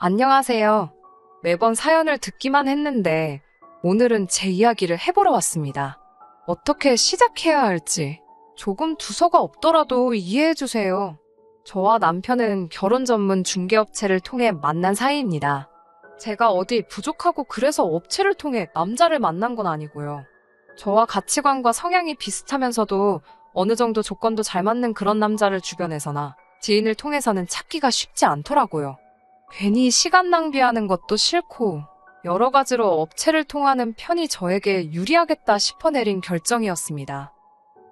안녕하세요. 매번 사연을 듣기만 했는데 오늘은 제 이야기를 해보러 왔습니다. 어떻게 시작해야 할지 조금 두서가 없더라도 이해해주세요. 저와 남편은 결혼 전문 중개업체를 통해 만난 사이입니다. 제가 어디 부족하고 그래서 업체를 통해 남자를 만난 건 아니고요. 저와 가치관과 성향이 비슷하면서도 어느 정도 조건도 잘 맞는 그런 남자를 주변에서나 지인을 통해서는 찾기가 쉽지 않더라고요. 괜히 시간 낭비하는 것도 싫고 여러 가지로 업체를 통하는 편이 저에게 유리하겠다 싶어 내린 결정이었습니다.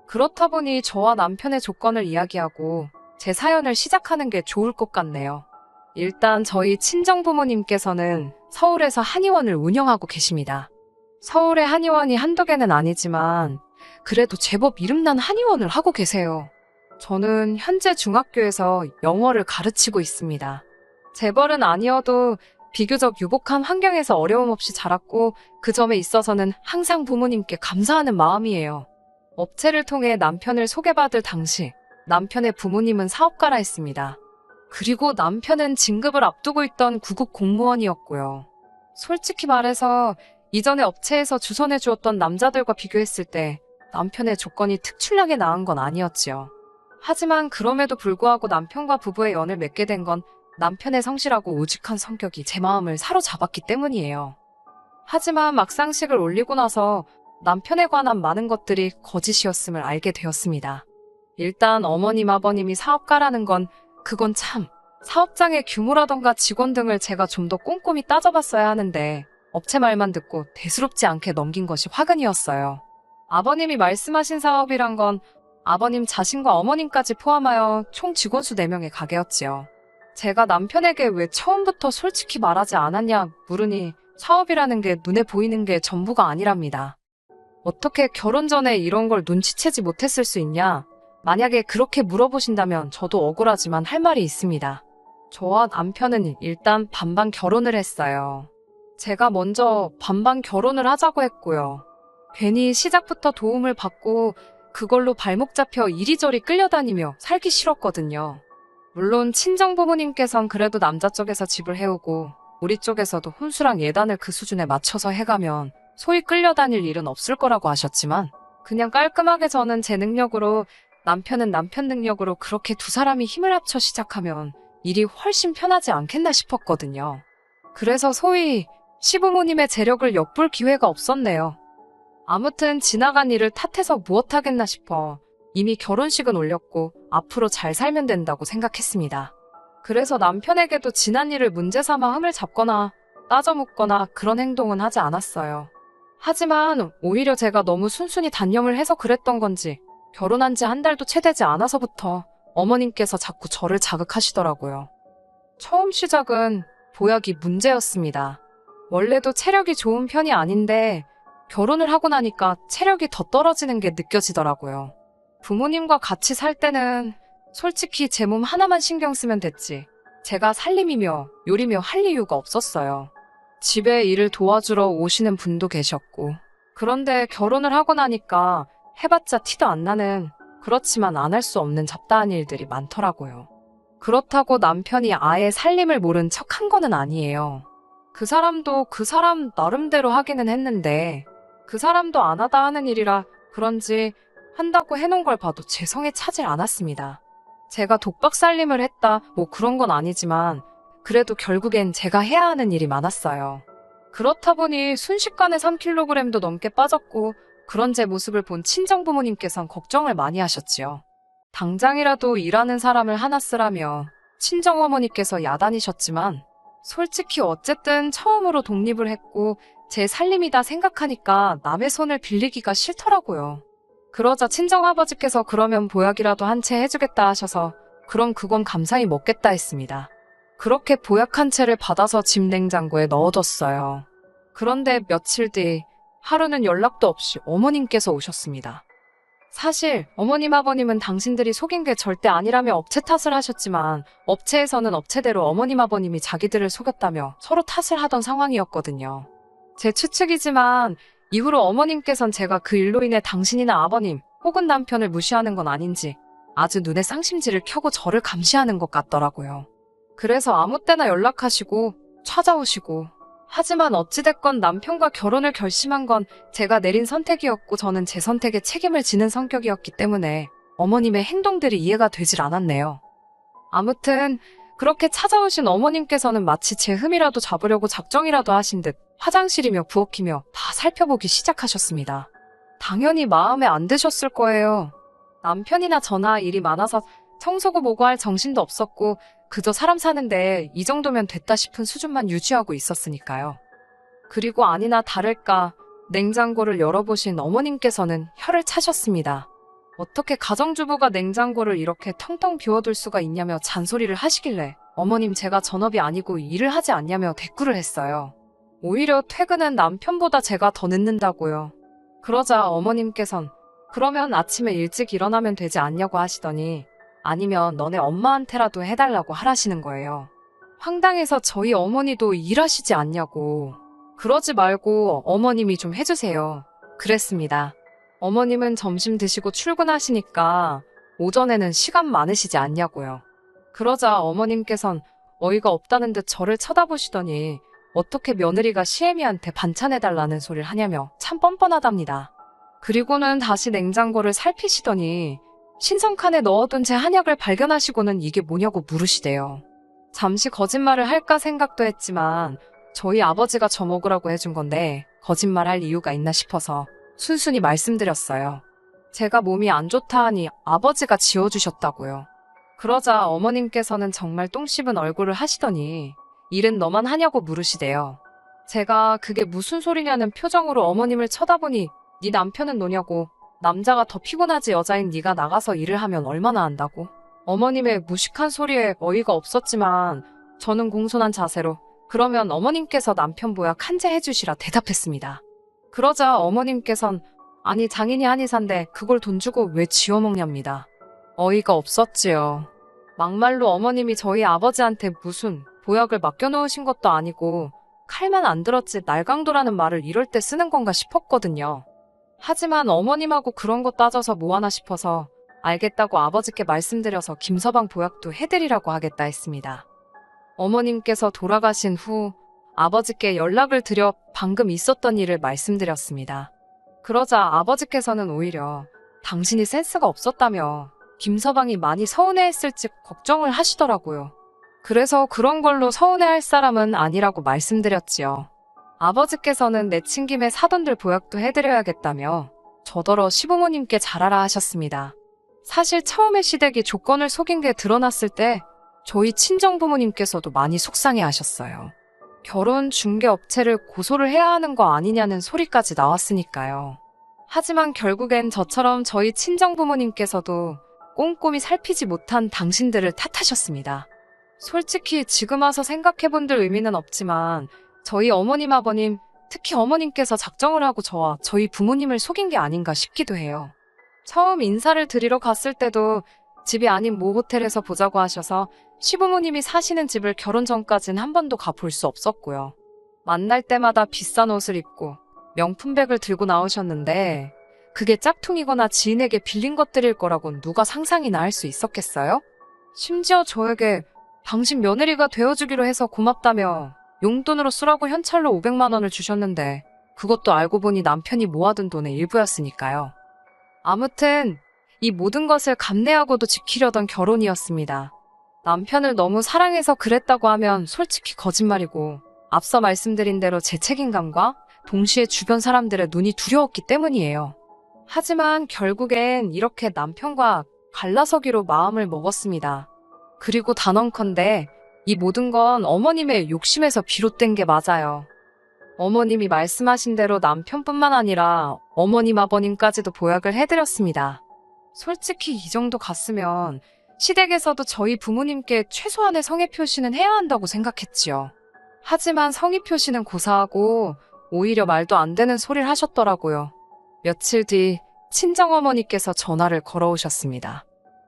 그렇다 보니 저와 남편의 조건을 이야기하고 제 사연을 시작하는 게 좋을 것 같네요. 일단 저희 친정부모님께서는 서울에서 한의원을 운영하고 계십니다. 서울의 한의원이 한두 개는 아니지만 그래도 제법 이름난 한의원을 하고 계세요. 저는 현재 중학교에서 영어를 가르치고 있습니다. 재벌은 아니어도 비교적 유복한 환경에서 어려움 없이 자랐고 그 점에 있어서는 항상 부모님께 감사하는 마음이에요. 업체를 통해 남편을 소개받을 당시 남편의 부모님은 사업가라 했습니다. 그리고 남편은 진급을 앞두고 있던 구급 공무원이었고요. 솔직히 말해서 이전에 업체에서 주선해 주었던 남자들과 비교했을 때 남편의 조건이 특출나게 나은 건 아니었지요. 하지만 그럼에도 불구하고 남편과 부부의 연을 맺게 된 건 남편의 성실하고 우직한 성격이 제 마음을 사로잡았기 때문이에요. 하지만 막상식을 올리고 나서 남편에 관한 많은 것들이 거짓이었음을 알게 되었습니다. 일단 어머님 아버님이 사업가라는 건 그건 참 사업장의 규모라던가 직원 등을 제가 좀 더 꼼꼼히 따져봤어야 하는데 업체 말만 듣고 대수롭지 않게 넘긴 것이 화근이었어요. 아버님이 말씀하신 사업이란 건 아버님 자신과 어머님까지 포함하여 총 직원 수 4명의 가게였지요. 제가 남편에게 왜 처음부터 솔직히 말하지 않았냐 물으니 사업이라는 게 눈에 보이는 게 전부가 아니랍니다. 어떻게 결혼 전에 이런 걸 눈치채지 못했을 수 있냐? 만약에 그렇게 물어보신다면 저도 억울하지만 할 말이 있습니다. 저와 남편은 일단 반반 결혼을 했어요. 제가 먼저 반반 결혼을 하자고 했고요. 괜히 시작부터 도움을 받고 그걸로 발목 잡혀 이리저리 끌려다니며 살기 싫었거든요. 물론 친정부모님께선 그래도 남자 쪽에서 집을 해오고 우리 쪽에서도 혼수랑 예단을 그 수준에 맞춰서 해가면 소위 끌려다닐 일은 없을 거라고 하셨지만 그냥 깔끔하게 저는 제 능력으로 남편은 남편 능력으로 그렇게 두 사람이 힘을 합쳐 시작하면 일이 훨씬 편하지 않겠나 싶었거든요. 그래서 소위 시부모님의 재력을 엿볼 기회가 없었네요. 아무튼 지나간 일을 탓해서 무엇하겠나 싶어 이미 결혼식은 올렸고 앞으로 잘 살면 된다고 생각했습니다. 그래서 남편에게도 지난 일을 문제 삼아 흠을 잡거나 따져 묻거나 그런 행동은 하지 않았어요. 하지만 오히려 제가 너무 순순히 단념을 해서 그랬던 건지 결혼한 지 한 달도 채 되지 않아서부터 어머님께서 자꾸 저를 자극하시더라고요. 처음 시작은 보약이 문제였습니다. 원래도 체력이 좋은 편이 아닌데 결혼을 하고 나니까 체력이 더 떨어지는 게 느껴지더라고요. 부모님과 같이 살 때는 솔직히 제 몸 하나만 신경 쓰면 됐지. 제가 살림이며 요리며 할 이유가 없었어요. 집에 일을 도와주러 오시는 분도 계셨고. 그런데 결혼을 하고 나니까 해봤자 티도 안 나는 그렇지만 안 할 수 없는 잡다한 일들이 많더라고요. 그렇다고 남편이 아예 살림을 모른 척 한 거는 아니에요. 그 사람도 그 사람 나름대로 하기는 했는데 그 사람도 안 하다 하는 일이라 그런지 한다고 해놓은 걸 봐도 제 성에 차질 않았습니다. 제가 독박 살림을 했다 뭐 그런 건 아니지만 그래도 결국엔 제가 해야 하는 일이 많았어요. 그렇다 보니 순식간에 3kg도 넘게 빠졌고 그런 제 모습을 본 친정부모님께선 걱정을 많이 하셨지요. 당장이라도 일하는 사람을 하나 쓰라며 친정어머니께서 야단이셨지만 솔직히 어쨌든 처음으로 독립을 했고 제 살림이다 생각하니까 남의 손을 빌리기가 싫더라고요. 그러자 친정아버지께서 그러면 보약이라도 한 채 해주겠다 하셔서 그럼 그건 감사히 먹겠다 했습니다. 그렇게 보약 한 채를 받아서 집 냉장고에 넣어뒀어요. 그런데 며칠 뒤 하루는 연락도 없이 어머님께서 오셨습니다. 사실 어머님 아버님은 당신들이 속인 게 절대 아니라며 업체 탓을 하셨지만 업체에서는 업체대로 어머님 아버님이 자기들을 속였다며 서로 탓을 하던 상황이었거든요. 제 추측이지만 이후로 어머님께선 제가 그 일로 인해 당신이나 아버님 혹은 남편을 무시하는 건 아닌지 아주 눈에 쌍심지를 켜고 저를 감시하는 것 같더라고요. 그래서 아무 때나 연락하시고 찾아오시고. 하지만 어찌됐건 남편과 결혼을 결심한 건 제가 내린 선택이었고 저는 제 선택에 책임을 지는 성격이었기 때문에 어머님의 행동들이 이해가 되질 않았네요. 아무튼 그렇게 찾아오신 어머님께서는 마치 제 흠이라도 잡으려고 작정이라도 하신 듯 화장실이며 부엌이며 다 살펴보기 시작하셨습니다. 당연히 마음에 안 드셨을 거예요. 남편이나 저나 일이 많아서 청소고 뭐고 할 정신도 없었고 그저 사람 사는데 이 정도면 됐다 싶은 수준만 유지하고 있었으니까요. 그리고 아니나 다를까 냉장고를 열어보신 어머님께서는 혀를 차셨습니다. 어떻게 가정주부가 냉장고를 이렇게 텅텅 비워둘 수가 있냐며 잔소리를 하시길래 어머님 제가 전업이 아니고 일을 하지 않냐며 대꾸를 했어요. 오히려 퇴근은 남편보다 제가 더 늦는다고요. 그러자 어머님께선 그러면 아침에 일찍 일어나면 되지 않냐고 하시더니 아니면 너네 엄마한테라도 해달라고 하라시는 거예요. 황당해서 저희 어머니도 일하시지 않냐고. 그러지 말고 어머님이 좀 해주세요. 그랬습니다. 어머님은 점심 드시고 출근하시니까 오전에는 시간 많으시지 않냐고요. 그러자 어머님께선 어이가 없다는 듯 저를 쳐다보시더니 어떻게 며느리가 시애미한테 반찬해달라는 소리를 하냐며 참 뻔뻔하답니다. 그리고는 다시 냉장고를 살피시더니 신성칸에 넣어둔 제 한약을 발견하시고는 이게 뭐냐고 물으시대요. 잠시 거짓말을 할까 생각도 했지만 저희 아버지가 저 먹으라고 해준 건데 거짓말할 이유가 있나 싶어서 순순히 말씀드렸어요. 제가 몸이 안 좋다 하니 아버지가 지어주셨다고요. 그러자 어머님께서는 정말 똥 씹은 얼굴을 하시더니 일은 너만 하냐고 물으시대요. 제가 그게 무슨 소리냐는 표정으로 어머님을 쳐다보니 네 남편은 노냐고. 남자가 더 피곤하지 여자인 네가 나가서 일을 하면 얼마나 한다고. 어머님의 무식한 소리에 어이가 없었지만 저는 공손한 자세로 그러면 어머님께서 남편 보약 한 제 해주시라 대답했습니다. 그러자 어머님께선 아니 장인이 한의사인데 그걸 돈 주고 왜 지어먹냐입니다. 어이가 없었지요. 막말로 어머님이 저희 아버지한테 무슨 보약을 맡겨놓으신 것도 아니고 칼만 안 들었지 날강도라는 말을 이럴 때 쓰는 건가 싶었거든요. 하지만 어머님하고 그런 거 따져서 뭐하나 싶어서 알겠다고 아버지께 말씀드려서 김서방 보약도 해드리라고 하겠다 했습니다. 어머님께서 돌아가신 후 아버지께 연락을 드려 방금 있었던 일을 말씀드렸습니다. 그러자 아버지께서는 오히려 당신이 센스가 없었다며 김서방이 많이 서운해했을지 걱정을 하시더라고요. 그래서 그런 걸로 서운해할 사람은 아니라고 말씀드렸지요. 아버지께서는 내친 김에 사돈들 보약도 해드려야겠다며 저더러 시부모님께 잘하라 하셨습니다. 사실 처음에 시댁이 조건을 속인 게 드러났을 때 저희 친정부모님께서도 많이 속상해 하셨어요. 결혼 중개업체를 고소를 해야 하는 거 아니냐는 소리까지 나왔으니까요. 하지만 결국엔 저처럼 저희 친정부모님께서도 꼼꼼히 살피지 못한 당신들을 탓하셨습니다. 솔직히 지금 와서 생각해본들 의미는 없지만 저희 어머님 아버님, 특히 어머님께서 작정을 하고 저와 저희 부모님을 속인 게 아닌가 싶기도 해요. 처음 인사를 드리러 갔을 때도 집이 아닌 모 호텔에서 보자고 하셔서 시부모님이 사시는 집을 결혼 전까진 한 번도 가볼 수 없었고요. 만날 때마다 비싼 옷을 입고 명품백을 들고 나오셨는데 그게 짝퉁이거나 지인에게 빌린 것들일 거라곤 누가 상상이나 할 수 있었겠어요? 심지어 저에게 당신 며느리가 되어주기로 해서 고맙다며 용돈으로 쓰라고 현찰로 500만 원을 주셨는데 그것도 알고 보니 남편이 모아둔 돈의 일부였으니까요. 아무튼 이 모든 것을 감내하고도 지키려던 결혼이었습니다. 남편을 너무 사랑해서 그랬다고 하면 솔직히 거짓말이고 앞서 말씀드린 대로 제 책임감과 동시에 주변 사람들의 눈이 두려웠기 때문이에요. 하지만 결국엔 이렇게 남편과 갈라서기로 마음을 먹었습니다. 그리고 단언컨대 이 모든 건 어머님의 욕심에서 비롯된 게 맞아요. 어머님이 말씀하신 대로 남편뿐만 아니라 어머님 아버님까지도 보약을 해드렸습니다. 솔직히 이 정도 갔으면 시댁에서도 저희 부모님께 최소한의 성의 표시는 해야 한다고 생각했지요. 하지만 성의 표시는 고사하고 오히려 말도 안 되는 소리를 하셨더라고요. 며칠 뒤 친정어머니께서 전화를 걸어오셨습니다.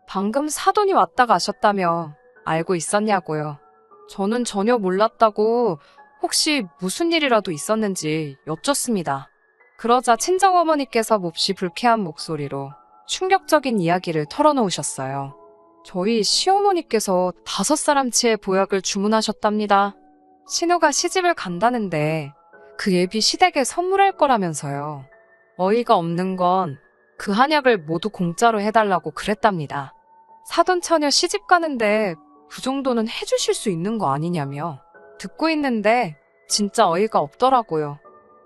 방금 사돈이 왔다 가셨다며 알고 있었냐고요. 저는 전혀 몰랐다고 혹시 무슨 일이라도 있었는지 여쭙습니다. 그러자 친정어머니께서 몹시 불쾌한 목소리로 충격적인 이야기를 털어놓으셨어요. 저희 시어머니께서 5사람치의 보약을 주문하셨답니다. 신우가 시집을 간다는데 그 예비 시댁에 선물할 거라면서요. 어이가 없는 건 그 한약을 모두 공짜로 해달라고 그랬답니다. 사돈처녀 시집 가는데 그 정도는 해주실 수 있는 거 아니냐며 듣고 있는데 진짜 어이가 없더라고요.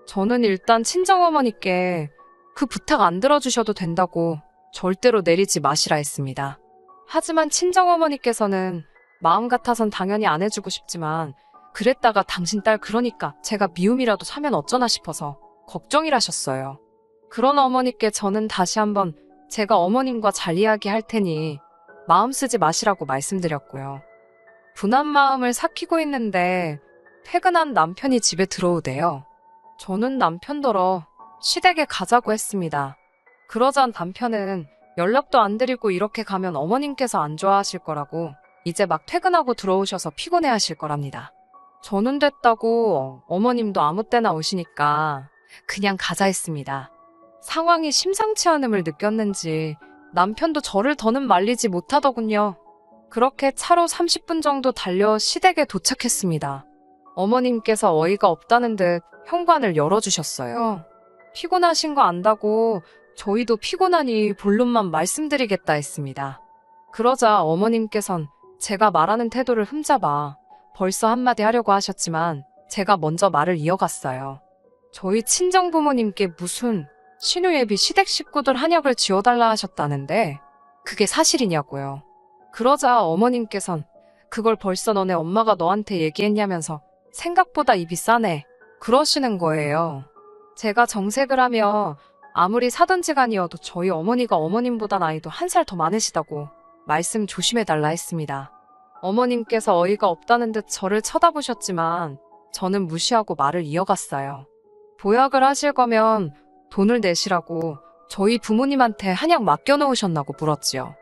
저는 일단 친정어머니께 그 부탁 안 들어주셔도 된다고 절대로 내리지 마시라 했습니다. 하지만 친정어머니께서는 마음 같아선 당연히 안 해주고 싶지만 그랬다가 당신 딸 그러니까 제가 미움이라도 사면 어쩌나 싶어서 걱정이라셨어요. 그런 어머니께 저는 다시 한번 제가 어머님과 잘 이야기할 테니 마음 쓰지 마시라고 말씀드렸고요. 분한 마음을 삭히고 있는데 퇴근한 남편이 집에 들어오대요. 저는 남편더러 시댁에 가자고 했습니다. 그러자 남편은 연락도 안 드리고 이렇게 가면 어머님께서 안 좋아하실 거라고 이제 막 퇴근하고 들어오셔서 피곤해 하실 거랍니다. 저는 됐다고 어머님도 아무 때나 오시니까 그냥 가자 했습니다. 상황이 심상치 않음을 느꼈는지 남편도 저를 더는 말리지 못하더군요. 그렇게 차로 30분 정도 달려 시댁에 도착했습니다. 어머님께서 어이가 없다는 듯 현관을 열어주셨어요. 피곤하신 거 안다고 저희도 피곤하니 본론만 말씀드리겠다 했습니다. 그러자 어머님께선 제가 말하는 태도를 흠잡아 벌써 한마디 하려고 하셨지만 제가 먼저 말을 이어갔어요. 저희 친정부모님께 무슨 신우예비 시댁 식구들 한약을 지어달라 하셨다는데 그게 사실이냐고요. 그러자 어머님께선 그걸 벌써 너네 엄마가 너한테 얘기했냐면서 생각보다 입이 싸네 그러시는 거예요. 제가 정색을 하며 아무리 사돈지간이어도 저희 어머니가 어머님보다 나이도 1살 더 많으시다고 말씀 조심해달라 했습니다. 어머님께서 어이가 없다는 듯 저를 쳐다보셨지만 저는 무시하고 말을 이어갔어요. 보약을 하실 거면 돈을 내시라고 저희 부모님한테 한약 맡겨놓으셨나고 물었지요.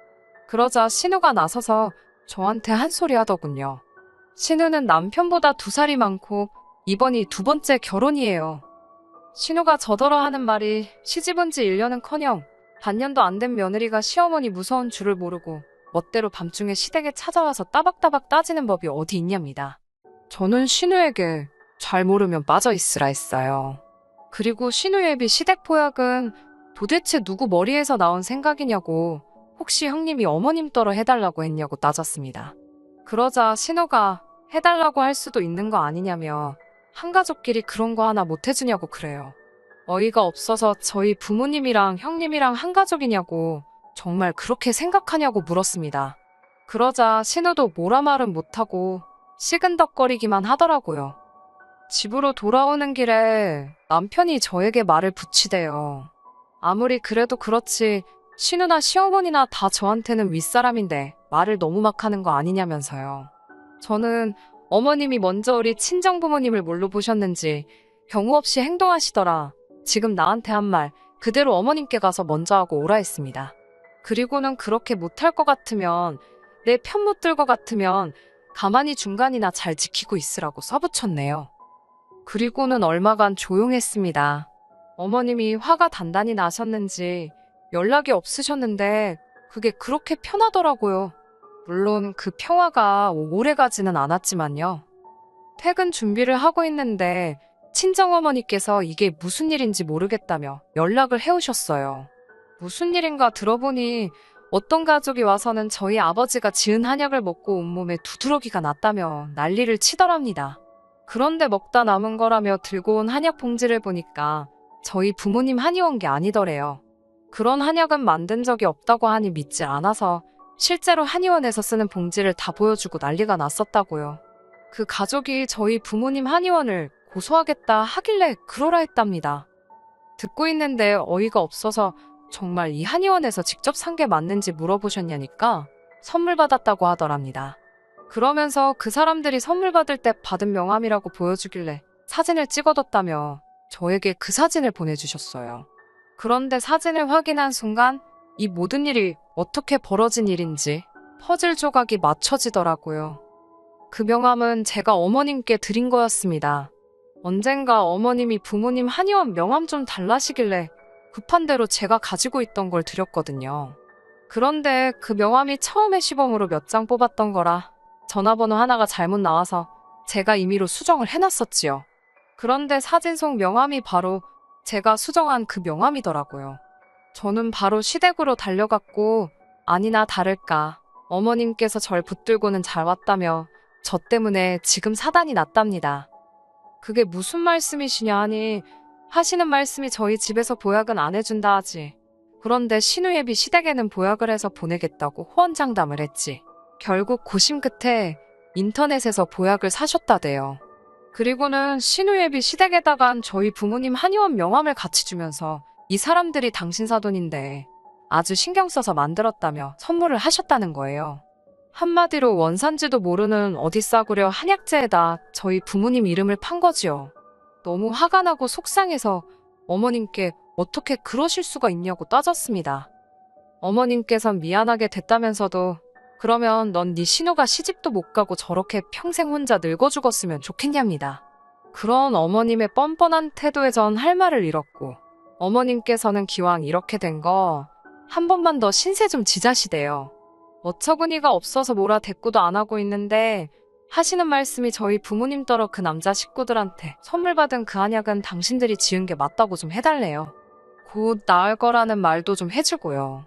그러자 신우가 나서서 저한테 한 소리 하더군요. 신우는 남편보다 2살이 많고 이번이 2번째 결혼이에요. 신우가 저더러 하는 말이 시집온 지 1년은커녕 반년도 안 된 며느리가 시어머니 무서운 줄을 모르고 멋대로 밤중에 시댁에 찾아와서 따박따박 따지는 법이 어디 있냐입니다. 저는 신우에게 잘 모르면 빠져있으라 했어요. 그리고 신우예비 시댁 보약은 도대체 누구 머리에서 나온 생각이냐고 혹시 형님이 어머님 떨어 해달라고 했냐고 따졌습니다. 그러자 신우가 해달라고 할 수도 있는 거 아니냐며 한가족끼리 그런 거 하나 못 해주냐고 그래요. 어이가 없어서 저희 부모님이랑 형님이랑 한가족이냐고 정말 그렇게 생각하냐고 물었습니다. 그러자 신우도 뭐라 말은 못하고 시근덕거리기만 하더라고요. 집으로 돌아오는 길에 남편이 저에게 말을 붙이대요. 아무리 그래도 그렇지 신우나 시어머니나 다 저한테는 윗사람인데 말을 너무 막 하는 거 아니냐면서요. 저는 어머님이 먼저 우리 친정부모님을 뭘로 보셨는지 경우 없이 행동하시더라. 지금 나한테 한 말 그대로 어머님께 가서 먼저 하고 오라 했습니다. 그리고는 그렇게 못할 것 같으면 내 편 못 들 것 같으면 가만히 중간이나 잘 지키고 있으라고 써붙였네요. 그리고는 얼마간 조용했습니다. 어머님이 화가 단단히 나셨는지 연락이 없으셨는데 그게 그렇게 편하더라고요. 물론 그 평화가 오래 가지는 않았지만요. 퇴근 준비를 하고 있는데 친정어머니께서 이게 무슨 일인지 모르겠다며 연락을 해오셨어요. 무슨 일인가 들어보니 어떤 가족이 와서는 저희 아버지가 지은 한약을 먹고 온몸에 두드러기가 났다며 난리를 치더랍니다. 그런데 먹다 남은 거라며 들고 온 한약 봉지를 보니까 저희 부모님 한의원 게 아니더래요. 그런 한약은 만든 적이 없다고 하니 믿질 않아서 실제로 한의원에서 쓰는 봉지를 다 보여주고 난리가 났었다고요. 그 가족이 저희 부모님 한의원을 고소하겠다 하길래 그러라 했답니다. 듣고 있는데 어이가 없어서 정말 이 한의원에서 직접 산 게 맞는지 물어보셨냐니까 선물 받았다고 하더랍니다. 그러면서 그 사람들이 선물 받을 때 받은 명함이라고 보여주길래 사진을 찍어뒀다며 저에게 그 사진을 보내주셨어요. 그런데 사진을 확인한 순간 이 모든 일이 어떻게 벌어진 일인지 퍼즐 조각이 맞춰지더라고요. 그 명함은 제가 어머님께 드린 거였습니다. 언젠가 어머님이 부모님 한의원 명함 좀 달라시길래 급한 대로 제가 가지고 있던 걸 드렸거든요. 그런데 그 명함이 처음에 시범으로 몇 장 뽑았던 거라 전화번호 하나가 잘못 나와서 제가 임의로 수정을 해놨었지요. 그런데 사진 속 명함이 바로 제가 수정한 그 명함이더라고요. 저는 바로 시댁으로 달려갔고 아니나 다를까 어머님께서 절 붙들고는 잘 왔다며 저 때문에 지금 사단이 났답니다. 그게 무슨 말씀이시냐 하니 하시는 말씀이 저희 집에서 보약은 안 해준다 하지. 그런데 신우예비 시댁에는 보약을 해서 보내겠다고 호언장담을 했지. 결국 고심 끝에 인터넷에서 보약을 사셨다대요. 그리고는 신우예비 시댁에다간 저희 부모님 한의원 명함을 같이 주면서 이 사람들이 당신 사돈인데 아주 신경 써서 만들었다며 선물을 하셨다는 거예요. 한마디로 원산지도 모르는 어디 싸구려 한약재에다 저희 부모님 이름을 판 거지요. 너무 화가 나고 속상해서 어머님께 어떻게 그러실 수가 있냐고 따졌습니다. 어머님께선 미안하게 됐다면서도 그러면 넌 네 신우가 시집도 못 가고 저렇게 평생 혼자 늙어 죽었으면 좋겠냐입니다. 그런 어머님의 뻔뻔한 태도에 전 할 말을 잃었고 어머님께서는 기왕 이렇게 된 거 한 번만 더 신세 좀 지자시대요. 어처구니가 없어서 뭐라 대꾸도 안 하고 있는데 하시는 말씀이 저희 부모님 떨어 그 남자 식구들한테 선물 받은 그 한약은 당신들이 지은 게 맞다고 좀 해달래요. 곧 나을 거라는 말도 좀 해주고요.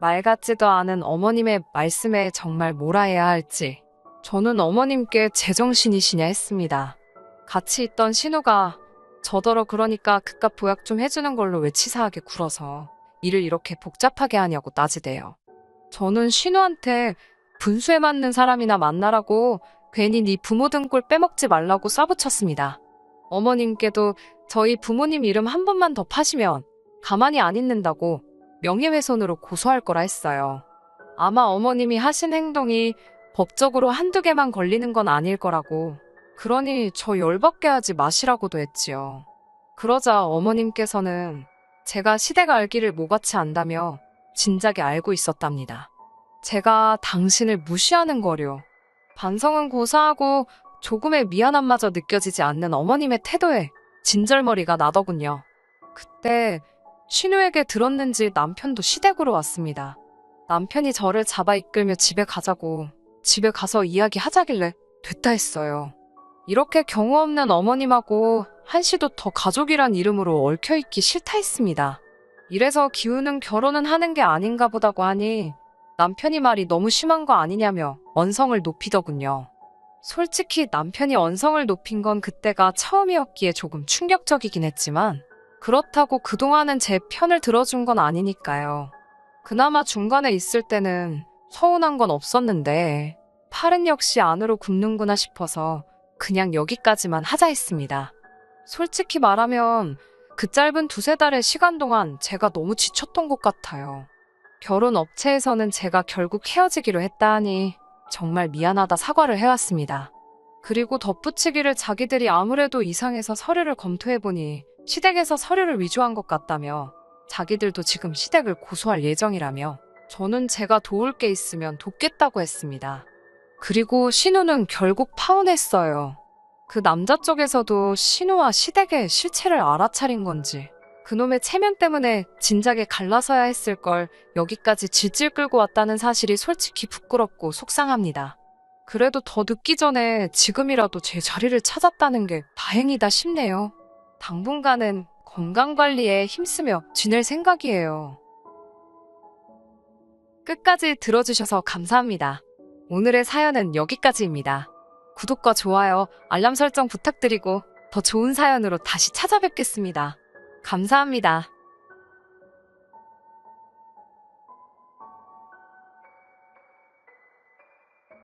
말 같지도 않은 어머님의 말씀에 정말 뭐라 해야 할지 저는 어머님께 제정신이시냐 했습니다. 같이 있던 신우가 저더러 그러니까 그깟 보약 좀 해주는 걸로 왜 치사하게 굴어서 일을 이렇게 복잡하게 하냐고 따지대요. 저는 신우한테 분수에 맞는 사람이나 만나라고 괜히 네 부모 등골 빼먹지 말라고 쏴붙였습니다. 어머님께도 저희 부모님 이름 한 번만 더 파시면 가만히 안 있는다고 명예훼손으로 고소할 거라 했어요. 아마 어머님이 하신 행동이 법적으로 한두 개만 걸리는 건 아닐 거라고. 그러니 저 열받게 하지 마시라고도 했지요. 그러자 어머님께서는 제가 시댁 알기를 뭐같이 안다며 진작에 알고 있었답니다. 제가 당신을 무시하는 거려. 반성은 고사하고 조금의 미안함마저 느껴지지 않는 어머님의 태도에 진절머리가 나더군요. 그때 신우에게 들었는지 남편도 시댁으로 왔습니다. 남편이 저를 잡아 이끌며 집에 가자고 집에 가서 이야기하자길래 됐다 했어요. 이렇게 경우 없는 어머님하고 한시도 더 가족이란 이름으로 얽혀있기 싫다 했습니다. 이래서 기우는 결혼은 하는 게 아닌가 보다고 하니 남편이 말이 너무 심한 거 아니냐며 언성을 높이더군요. 솔직히 남편이 언성을 높인 건 그때가 처음이었기에 조금 충격적이긴 했지만 그렇다고 그동안은 제 편을 들어준 건 아니니까요. 그나마 중간에 있을 때는 서운한 건 없었는데 팔은 역시 안으로 굽는구나 싶어서 그냥 여기까지만 하자 했습니다. 솔직히 말하면 그 짧은 두세 달의 시간 동안 제가 너무 지쳤던 것 같아요. 결혼 업체에서는 제가 결국 헤어지기로 했다 하니 정말 미안하다 사과를 해왔습니다. 그리고 덧붙이기를 자기들이 아무래도 이상해서 서류를 검토해보니 시댁에서 서류를 위조한 것 같다며 자기들도 지금 시댁을 고소할 예정이라며 저는 제가 도울 게 있으면 돕겠다고 했습니다. 그리고 신우는 결국 파혼했어요. 그 남자 쪽에서도 신우와 시댁의 실체를 알아차린 건지 그놈의 체면 때문에 진작에 갈라서야 했을 걸 여기까지 질질 끌고 왔다는 사실이 솔직히 부끄럽고 속상합니다. 그래도 더 늦기 전에 지금이라도 제 자리를 찾았다는 게 다행이다 싶네요. 당분간은 건강관리에 힘쓰며 지낼 생각이에요. 끝까지 들어주셔서 감사합니다. 오늘의 사연은 여기까지입니다. 구독과 좋아요, 알람 설정 부탁드리고 더 좋은 사연으로 다시 찾아뵙겠습니다. 감사합니다.